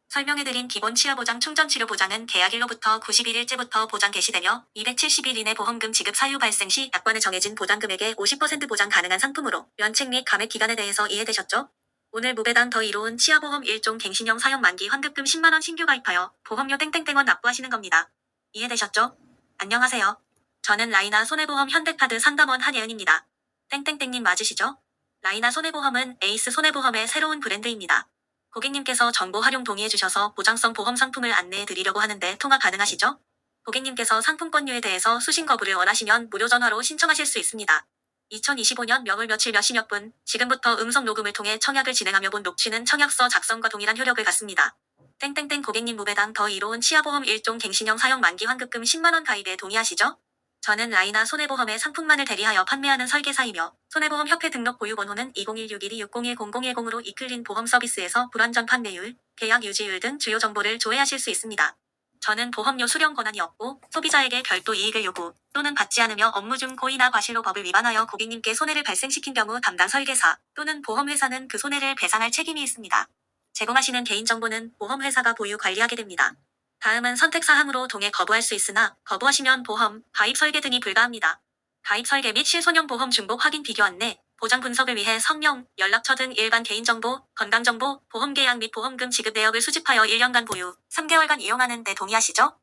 설명해드린 기본 치아보장 충전치료 보장은 계약일로부터 91일째부터 보장 개시되며 270일 이내 보험금 지급 사유 발생 시 약관에 정해진 보장금액의 50% 보장 가능한 상품으로 면책 및 감액 기간에 대해서 이해되셨죠? 오늘 무배당 더 이로운 치아보험 1종 갱신형 사용 만기 환급금 10만원 신규 가입하여 보험료 땡땡땡원 납부하시는 겁니다. 이해되셨죠? 안녕하세요. 저는 라이나 손해보험 현대카드 상담원 한예은입니다. 땡땡땡님 맞으시죠? 라이나 손해보험은 에이스 손해보험의 새로운 브랜드입니다. 고객님께서 정보 활용 동의해주셔서 보장성 보험 상품을 안내해드리려고 하는데 통화 가능하시죠? 고객님께서 상품권료에 대해서 수신 거부를 원하시면 무료 전화로 신청하실 수 있습니다. 2025년 몇월 며칠 몇 시 몇 분, 지금부터 음성 녹음을 통해 청약을 진행하며 본 녹취는 청약서 작성과 동일한 효력을 갖습니다. 땡땡땡 고객님 무배당 더 이로운 치아보험 1종 갱신형 사용 만기 환급금 10만원 가입에 동의하시죠? 저는 라이나 손해보험의 상품만을 대리하여 판매하는 설계사이며 손해보험협회 등록 보유번호는 20161260101010으로 이클린 보험 서비스에서 불완전 판매율, 계약 유지율 등 주요 정보를 조회하실 수 있습니다. 저는 보험료 수령 권한이 없고 소비자에게 별도 이익을 요구 또는 받지 않으며 업무 중 고의나 과실로 법을 위반하여 고객님께 손해를 발생시킨 경우 담당 설계사 또는 보험회사는 그 손해를 배상할 책임이 있습니다. 제공하시는 개인정보는 보험회사가 보유 관리하게 됩니다. 다음은 선택사항으로 동의 거부할 수 있으나 거부하시면 보험, 가입 설계 등이 불가합니다. 가입 설계 및 실손형 보험 중복 확인 비교 안내, 보장 분석을 위해 성명, 연락처 등 일반 개인정보, 건강정보, 보험계약 및 보험금 지급 내역을 수집하여 1년간 보유, 3개월간 이용하는 데 동의하시죠?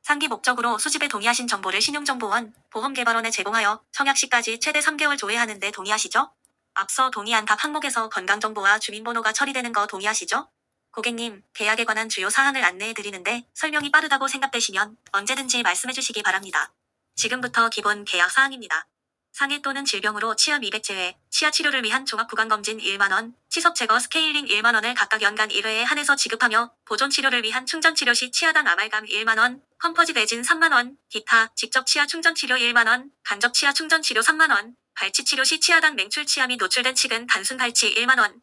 상기 목적으로 수집에 동의하신 정보를 신용정보원, 보험개발원에 제공하여 청약 시까지 최대 3개월 조회하는 데 동의하시죠? 앞서 동의한 각 항목에서 건강정보와 주민번호가 처리되는 거 동의하시죠? 고객님, 계약에 관한 주요 사항을 안내해드리는데 설명이 빠르다고 생각되시면 언제든지 말씀해주시기 바랍니다. 지금부터 기본 계약 사항입니다. 상해 또는 질병으로 치아 미백 제외, 치아 치료를 위한 종합구강검진 1만원, 치석 제거 스케일링 1만원을 각각 연간 1회에 한해서 지급하며 보존 치료를 위한 충전치료 시 치아당 아말감 1만원, 컴포짓 레진 3만원, 기타, 직접 치아 충전치료 1만원, 간접 치아 충전치료 3만원, 발치 치료 시 치아당 맹출 치아 및 노출된 칙은 단순 발치 1만원,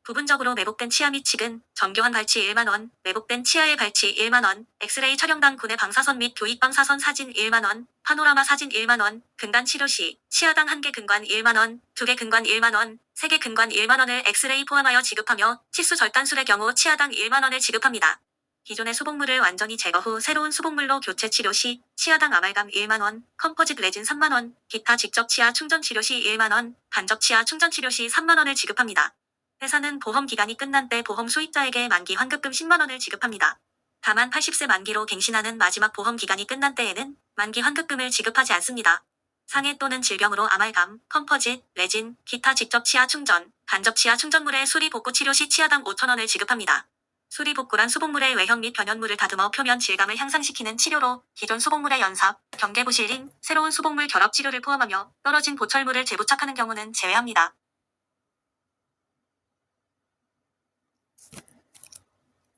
부분적으로 매복된 치아 및 칙은 정교한 발치 1만원, 매복된 치아의 발치 1만원, 엑스레이 촬영당 구내 방사선 및 교익 방사선 사진 1만원, 파노라마 사진 1만원, 근간 치료 시 치아당 1개 근관 1만원, 2개 근관 1만원, 3개 근관 1만원을 엑스레이 포함하여 지급하며 치수 절단술의 경우 치아당 1만원을 지급합니다. 기존의 수복물을 완전히 제거 후 새로운 수복물로 교체 치료 시 치아당 아말감 1만원, 컴포짓 레진 3만원, 기타 직접 치아 충전 치료 시 1만원, 간접 치아 충전 치료 시 3만원을 지급합니다. 회사는 보험 기간이 끝난 때 보험 수익자에게 만기 환급금 10만원을 지급합니다. 다만 80세 만기로 갱신하는 마지막 보험 기간이 끝난 때에는 만기 환급금을 지급하지 않습니다. 상해 또는 질병으로 아말감, 컴포짓, 레진, 기타 직접 치아 충전, 간접 치아 충전물의 수리 복구 치료 시 치아당 5천원을 지급합니다. 수리 복구란 수복물의 외형 및 변연물을 다듬어 표면 질감을 향상시키는 치료로 기존 수복물의 연삽, 경계 부실링, 새로운 수복물 결합 치료를 포함하며 떨어진 보철물을 재부착하는 경우는 제외합니다.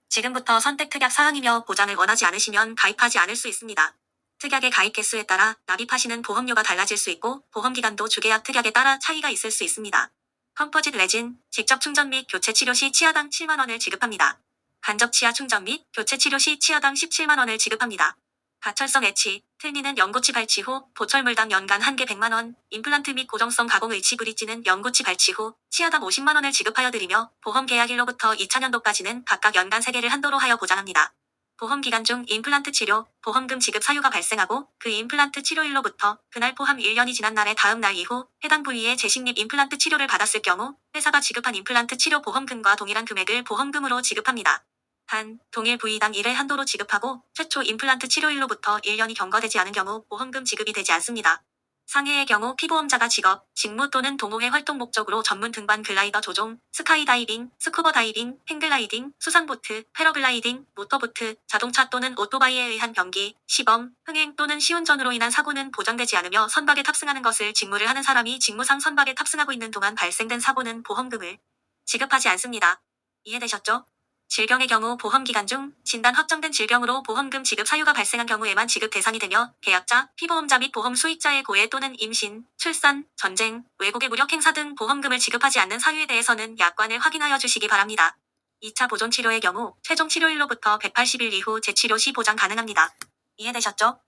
지금부터 선택 특약 사항이며 보장을 원하지 않으시면 가입하지 않을 수 있습니다. 특약의 가입 개수에 따라 납입하시는 보험료가 달라질 수 있고 보험기간도 주계약 특약에 따라 차이가 있을 수 있습니다. 컴포짓 레진, 직접 충전 및 교체 치료 시 치아당 7만원을 지급합니다. 간접 치아 충전 및 교체 치료 시 치아당 17만원을 지급합니다. 가철성 애치, 틀니는 연고치 발치 후 보철물당 연간 1개 100만원, 임플란트 및 고정성 가공 의치 브릿지는 연고치 발치 후 치아당 50만원을 지급하여 드리며 보험 계약일로부터 2차년도까지는 각각 연간 3개를 한도로 하여 보장합니다. 보험 기간 중 임플란트 치료, 보험금 지급 사유가 발생하고 그 임플란트 치료일로부터 그날 포함 1년이 지난 날의 다음 날 이후 해당 부위의 재식립 임플란트 치료를 받았을 경우 회사가 지급한 임플란트 치료 보험금과 동일한 금액을 보험금으로 지급합니다. 단, 동일 부위당 1회 한도로 지급하고 최초 임플란트 치료일로부터 1년이 경과되지 않은 경우 보험금 지급이 되지 않습니다. 상해의 경우 피보험자가 직업, 직무 또는 동호회 활동 목적으로 전문 등반 글라이더 조종, 스카이다이빙, 스쿠버 다이빙, 행글라이딩, 수상보트, 패러글라이딩, 모터보트, 자동차 또는 오토바이에 의한 경기, 시범, 흥행 또는 시운전으로 인한 사고는 보장되지 않으며 선박에 탑승하는 것을 직무를 하는 사람이 직무상 선박에 탑승하고 있는 동안 발생된 사고는 보험금을 지급하지 않습니다. 이해되셨죠? 질병의 경우 보험기간 중 진단 확정된 질병으로 보험금 지급 사유가 발생한 경우에만 지급 대상이 되며 계약자, 피보험자 및 보험 수익자의 고해 또는 임신, 출산, 전쟁, 외국의 무력 행사 등 보험금을 지급하지 않는 사유에 대해서는 약관을 확인하여 주시기 바랍니다. 2차 보존 치료의 경우 최종 치료일로부터 180일 이후 재치료 시 보장 가능합니다. 이해되셨죠?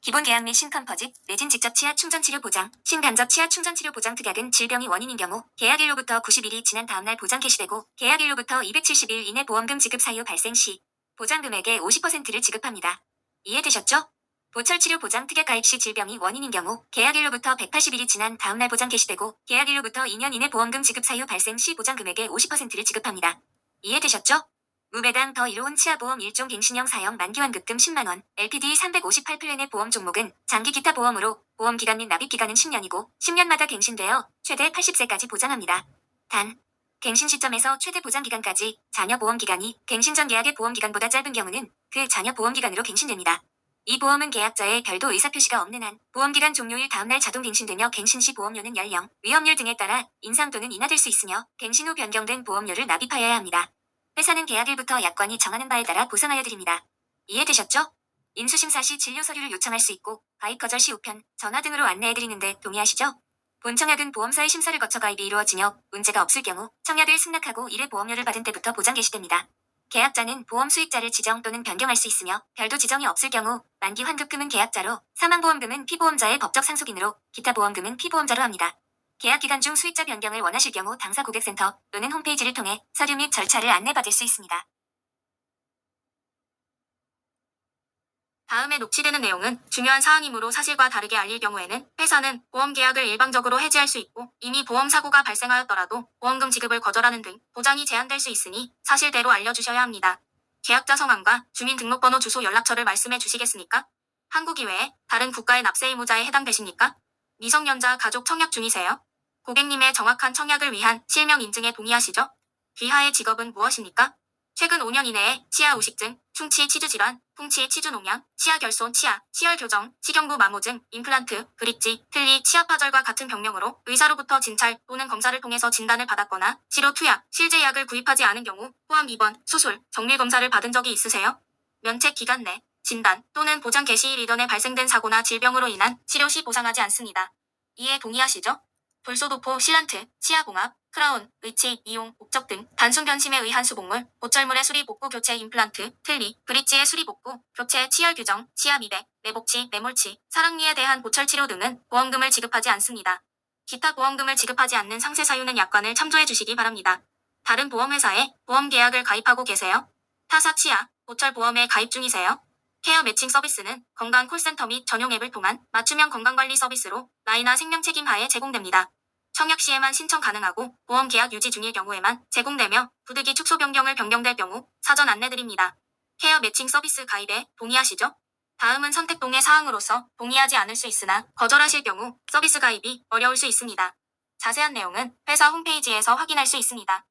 기본 계약 및 신컴퍼짓, 내진 직접 치아 충전 치료 보장, 신간접 치아 충전 치료 보장 특약은 질병이 원인인 경우 계약일로부터 90일이 지난 다음날 보장 개시되고 계약일로부터 270일 이내 보험금 지급 사유 발생 시 보장금액의 50%를 지급합니다. 이해되셨죠? 보철치료 보장 특약 가입 시 질병이 원인인 경우 계약일로부터 180일이 지난 다음날 보장 개시되고 계약일로부터 2년 이내 보험금 지급 사유 발생 시 보장금액의 50%를 지급합니다. 이해되셨죠? 무배당 더 이로운 치아보험 1종 갱신형 사형 만기환급금 10만원, LPD 358플랜의 보험 종목은 장기 기타 보험으로 보험기간 및 납입기간은 10년이고 10년마다 갱신되어 최대 80세까지 보장합니다. 단, 갱신 시점에서 최대 보장기간까지 자녀 보험기간이 갱신 전 계약의 보험기간보다 짧은 경우는 그 자녀 보험기간으로 갱신됩니다. 이 보험은 계약자의 별도 의사표시가 없는 한 보험기간 종료일 다음날 자동 갱신되며 갱신 시 보험료는 연령, 위험률 등에 따라 인상 또는 인하될 수 있으며 갱신 후 변경된 보험료를 납입하여야 합니다. 회사는 계약일부터 약관이 정하는 바에 따라 보상하여 드립니다. 이해되셨죠? 인수심사 시 진료 서류를 요청할 수 있고 가입 거절 시 우편, 전화 등으로 안내해드리는데 동의하시죠? 본 청약은 보험사의 심사를 거쳐 가입이 이루어지며 문제가 없을 경우 청약을 승낙하고 1회 보험료를 받은 때부터 보장 개시됩니다. 계약자는 보험 수익자를 지정 또는 변경할 수 있으며 별도 지정이 없을 경우 만기 환급금은 계약자로, 사망보험금은 피보험자의 법적 상속인으로, 기타 보험금은 피보험자로 합니다. 계약 기간 중 수익자 변경을 원하실 경우 당사 고객센터 또는 홈페이지를 통해 서류 및 절차를 안내받을 수 있습니다. 다음에 녹취되는 내용은 중요한 사항이므로 사실과 다르게 알릴 경우에는 회사는 보험 계약을 일방적으로 해지할 수 있고 이미 보험 사고가 발생하였더라도 보험금 지급을 거절하는 등 보장이 제한될 수 있으니 사실대로 알려주셔야 합니다. 계약자 성함과 주민등록번호 주소 연락처를 말씀해 주시겠습니까? 한국 이외에 다른 국가의 납세 의무자에 해당되십니까? 미성년자 가족 청약 중이세요? 고객님의 정확한 청약을 위한 실명 인증에 동의하시죠? 귀하의 직업은 무엇입니까? 최근 5년 이내에 치아 우식증, 충치 치주질환, 풍치 치주농양, 치아 결손 치아, 치열 교정, 치경부 마모증, 임플란트, 브릿지, 틀니, 치아 파절과 같은 병명으로 의사로부터 진찰 또는 검사를 통해서 진단을 받았거나 치료 투약, 실제약을 구입하지 않은 경우 포함 입원, 수술, 정밀 검사를 받은 적이 있으세요? 면책 기간 내 진단 또는 보장 개시일 이전에 발생된 사고나 질병으로 인한 치료 시 보상하지 않습니다. 이에 동의하시죠? 돌소도포, 실란트, 치아봉합, 크라운, 의치, 이용, 목적 등 단순 변심에 의한 수복물, 보철물의 수리 복구 교체 임플란트, 틀니, 브릿지의 수리 복구, 교체 치열 규정, 치아 미백, 내복치, 내몰치, 사랑니에 대한 보철 치료 등은 보험금을 지급하지 않습니다. 기타 보험금을 지급하지 않는 상세 사유는 약관을 참조해 주시기 바랍니다. 다른 보험회사에 보험 계약을 가입하고 계세요? 타사 치아, 보철 보험에 가입 중이세요? 케어 매칭 서비스는 건강 콜센터 및 전용 앱을 통한 맞춤형 건강관리 서비스로 나이나 생명 책임 하에 제공됩니다. 청약 시에만 신청 가능하고 보험 계약 유지 중일 경우에만 제공되며 부득이 축소 변경을 변경될 경우 사전 안내드립니다. 케어 매칭 서비스 가입에 동의하시죠? 다음은 선택동의 사항으로서 동의하지 않을 수 있으나 거절하실 경우 서비스 가입이 어려울 수 있습니다. 자세한 내용은 회사 홈페이지에서 확인할 수 있습니다.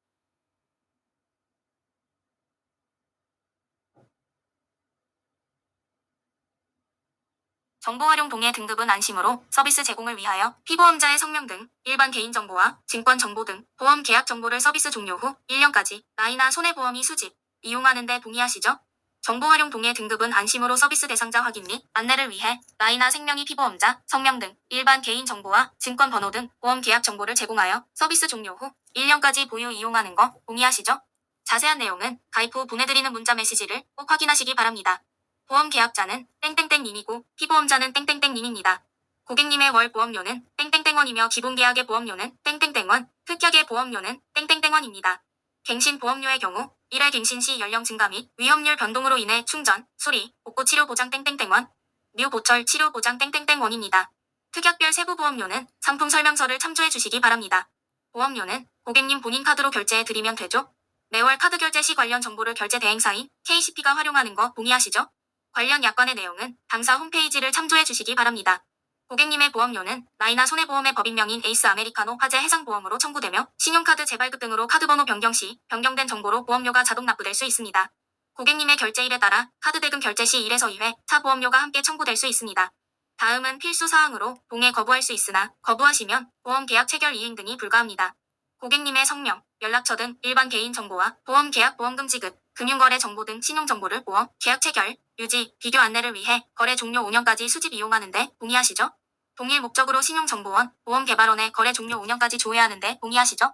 정보활용 동의 등급은 안심으로 서비스 제공을 위하여 피보험자의 성명 등 일반 개인정보와 증권정보 등 보험 계약 정보를 서비스 종료 후 1년까지 나이나 손해보험이 수집, 이용하는 데 동의하시죠? 정보활용 동의 등급은 안심으로 서비스 대상자 확인 및 안내를 위해 나이나 생명이 피보험자, 성명 등 일반 개인정보와 증권번호 등 보험 계약 정보를 제공하여 서비스 종료 후 1년까지 보유 이용하는 거 동의하시죠? 자세한 내용은 가입 후 보내드리는 문자 메시지를 꼭 확인하시기 바랍니다. 보험 계약자는 땡땡땡님이고 피보험자는 땡땡땡님입니다. 고객님의 월 보험료는 땡땡땡원이며 기본 계약의 보험료는 땡땡땡원, 특약의 보험료는 땡땡땡원입니다. 갱신 보험료의 경우 1회 갱신 시 연령 증가 및 위험률 변동으로 인해 충전, 수리, 복구 치료 보장 땡땡땡원, 뮤 보철 치료 보장 땡땡땡원입니다. 특약별 세부 보험료는 상품 설명서를 참조해 주시기 바랍니다. 보험료는 고객님 본인 카드로 결제해 드리면 되죠? 매월 카드 결제 시 관련 정보를 결제 대행사인 KCP가 활용하는 거 동의하시죠? 관련 약관의 내용은 당사 홈페이지를 참조해 주시기 바랍니다. 고객님의 보험료는 나이나 손해보험의 법인명인 에이스 아메리카노 화재 해상보험으로 청구되며 신용카드 재발급 등으로 카드번호 변경 시 변경된 정보로 보험료가 자동 납부될 수 있습니다. 고객님의 결제일에 따라 카드 대금 결제 시 1에서 2회 차 보험료가 함께 청구될 수 있습니다. 다음은 필수 사항으로 동의 거부할 수 있으나 거부하시면 보험 계약 체결 이행 등이 불가합니다. 고객님의 성명, 연락처 등 일반 개인 정보와 보험 계약 보험금 지급, 금융거래 정보 등 신용정보를 보험, 계약 체결, 유지, 비교 안내를 위해 거래 종료 5년까지 수집 이용하는데 동의하시죠? 동일 목적으로 신용정보원, 보험개발원에 거래 종료 5년까지 조회하는데 동의하시죠?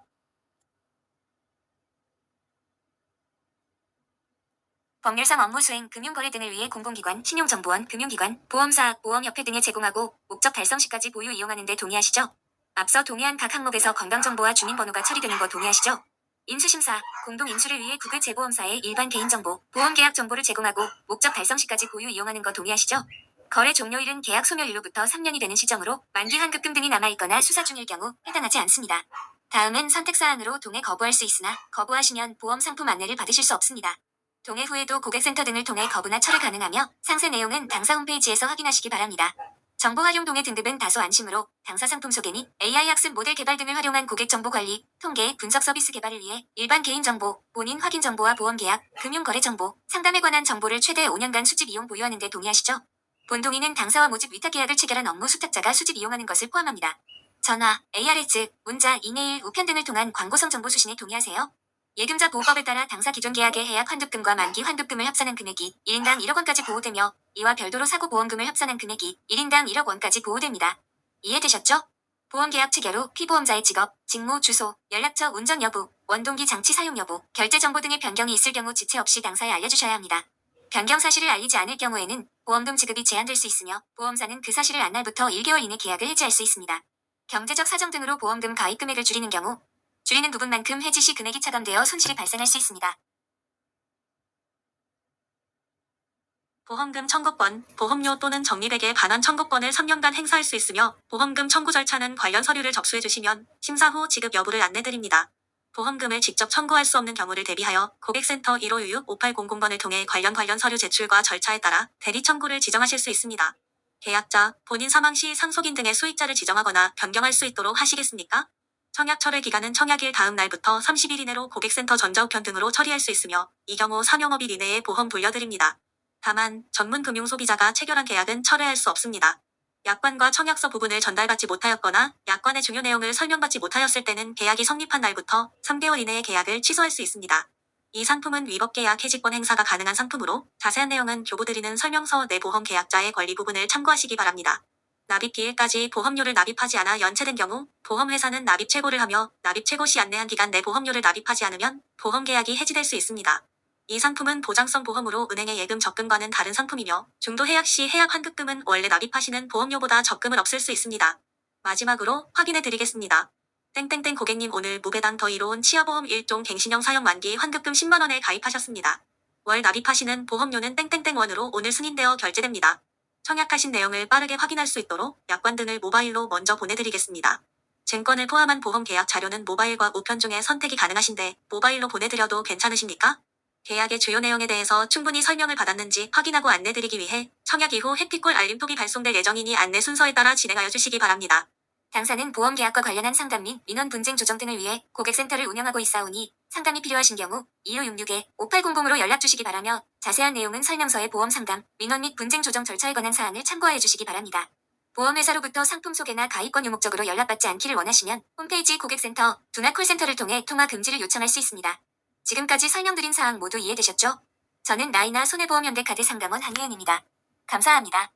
법률상 업무 수행, 금융거래 등을 위해 공공기관, 신용정보원, 금융기관, 보험사, 보험협회 등에 제공하고 목적 달성 시까지 보유 이용하는 데 동의하시죠? 앞서 동의한 각 항목에서 건강정보와 주민번호가 처리되는 거 동의하시죠? 인수심사, 공동인수를 위해 구글 재보험사에 일반 개인정보, 보험계약 정보를 제공하고 목적 달성 시까지 보유 이용하는 거 동의하시죠? 거래 종료일은 계약 소멸일로부터 3년이 되는 시점으로 만기 환급금 등이 남아있거나 수사 중일 경우 해당하지 않습니다. 다음은 선택사항으로 동의 거부할 수 있으나 거부하시면 보험 상품 안내를 받으실 수 없습니다. 동의 후에도 고객센터 등을 통해 거부나 철회 가능하며 상세 내용은 당사 홈페이지에서 확인하시기 바랍니다. 정보 활용 동의 등급은 다소 안심으로 당사 상품 소개 및 AI 학습 모델 개발 등을 활용한 고객 정보 관리, 통계, 분석 서비스 개발을 위해 일반 개인 정보, 본인 확인 정보와 보험 계약, 금융 거래 정보, 상담에 관한 정보를 최대 5년간 수집 이용 보유하는 데 동의하시죠? 본 동의는 당사와 모집 위탁 계약을 체결한 업무 수탁자가 수집 이용하는 것을 포함합니다. 전화, ARS, 문자, 이메일, 우편 등을 통한 광고성 정보 수신에 동의하세요? 예금자 보호법에 따라 당사 기존 계약의 해약 환급금과 만기 환급금을 합산한 금액이 1인당 1억 원까지 보호되며 이와 별도로 사고보험금을 합산한 금액이 1인당 1억 원까지 보호됩니다. 이해되셨죠? 보험계약 체결 후 피보험자의 직업, 직무, 주소, 연락처, 운전 여부, 원동기 장치 사용 여부, 결제 정보 등의 변경이 있을 경우 지체 없이 당사에 알려주셔야 합니다. 변경 사실을 알리지 않을 경우에는 보험금 지급이 제한될 수 있으며 보험사는 그 사실을 안 날부터 1개월 이내 계약을 해지할 수 있습니다. 경제적 사정 등으로 보험금 가입 금액을 줄이는 경우 줄이는 부분만큼 해지 시 금액이 차감되어 손실이 발생할 수 있습니다. 보험금 청구권, 보험료 또는 적립액의 반환 청구권을 3년간 행사할 수 있으며 보험금 청구 절차는 관련 서류를 접수해 주시면 심사 후 지급 여부를 안내드립니다. 보험금을 직접 청구할 수 없는 경우를 대비하여 고객센터 1566-5800번을 통해 관련 서류 제출과 절차에 따라 대리 청구를 지정하실 수 있습니다. 계약자, 본인 사망 시 상속인 등의 수익자를 지정하거나 변경할 수 있도록 하시겠습니까? 청약 철회 기간은 청약일 다음 날부터 30일 이내로 고객센터 전자우편 등으로 처리할 수 있으며 이 경우 3영업일 이내에 보험 돌려드립니다. 다만 전문 금융 소비자가 체결한 계약은 철회할 수 없습니다. 약관과 청약서 부분을 전달받지 못하였거나 약관의 중요 내용을 설명받지 못하였을 때는 계약이 성립한 날부터 3개월 이내에 계약을 취소할 수 있습니다. 이 상품은 위법계약 해지권 행사가 가능한 상품으로 자세한 내용은 교부드리는 설명서 내 보험 계약자의 권리 부분을 참고하시기 바랍니다. 납입 기일까지 보험료를 납입하지 않아 연체된 경우 보험회사는 납입 최고를 하며 납입 최고 시 안내한 기간 내 보험료를 납입하지 않으면 보험계약이 해지될 수 있습니다. 이 상품은 보장성 보험으로 은행의 예금 적금과는 다른 상품이며 중도 해약 시 해약 환급금은 원래 납입하시는 보험료보다 적금을 없앨 수 있습니다. 마지막으로 확인해 드리겠습니다. 땡땡땡 고객님 오늘 무배당 더 이로운 치아보험 1종 갱신형 사용 만기 환급금 10만원에 가입하셨습니다. 월 납입하시는 보험료는 땡땡땡 원으로 오늘 승인되어 결제됩니다. 청약하신 내용을 빠르게 확인할 수 있도록 약관 등을 모바일로 먼저 보내드리겠습니다. 증권을 포함한 보험 계약 자료는 모바일과 우편 중에 선택이 가능하신데 모바일로 보내드려도 괜찮으십니까? 계약의 주요 내용에 대해서 충분히 설명을 받았는지 확인하고 안내드리기 위해 청약 이후 해피콜 알림톡이 발송될 예정이니 안내 순서에 따라 진행하여 주시기 바랍니다. 당사는 보험계약과 관련한 상담 및 민원 분쟁 조정 등을 위해 고객센터를 운영하고 있사오니 상담이 필요하신 경우 2566-5800으로 연락 주시기 바라며 자세한 내용은 설명서의 보험 상담, 민원 및 분쟁 조정 절차에 관한 사항을 참고하여 주시기 바랍니다. 보험회사로부터 상품 소개나 가입권 유목적으로 연락받지 않기를 원하시면 홈페이지 고객센터, 두나 콜센터를 통해 통화 금지를 요청할 수 있습니다. 지금까지 설명드린 사항 모두 이해되셨죠? 저는 나이나 손해보험현대카드 상담원 한예은입니다. 감사합니다.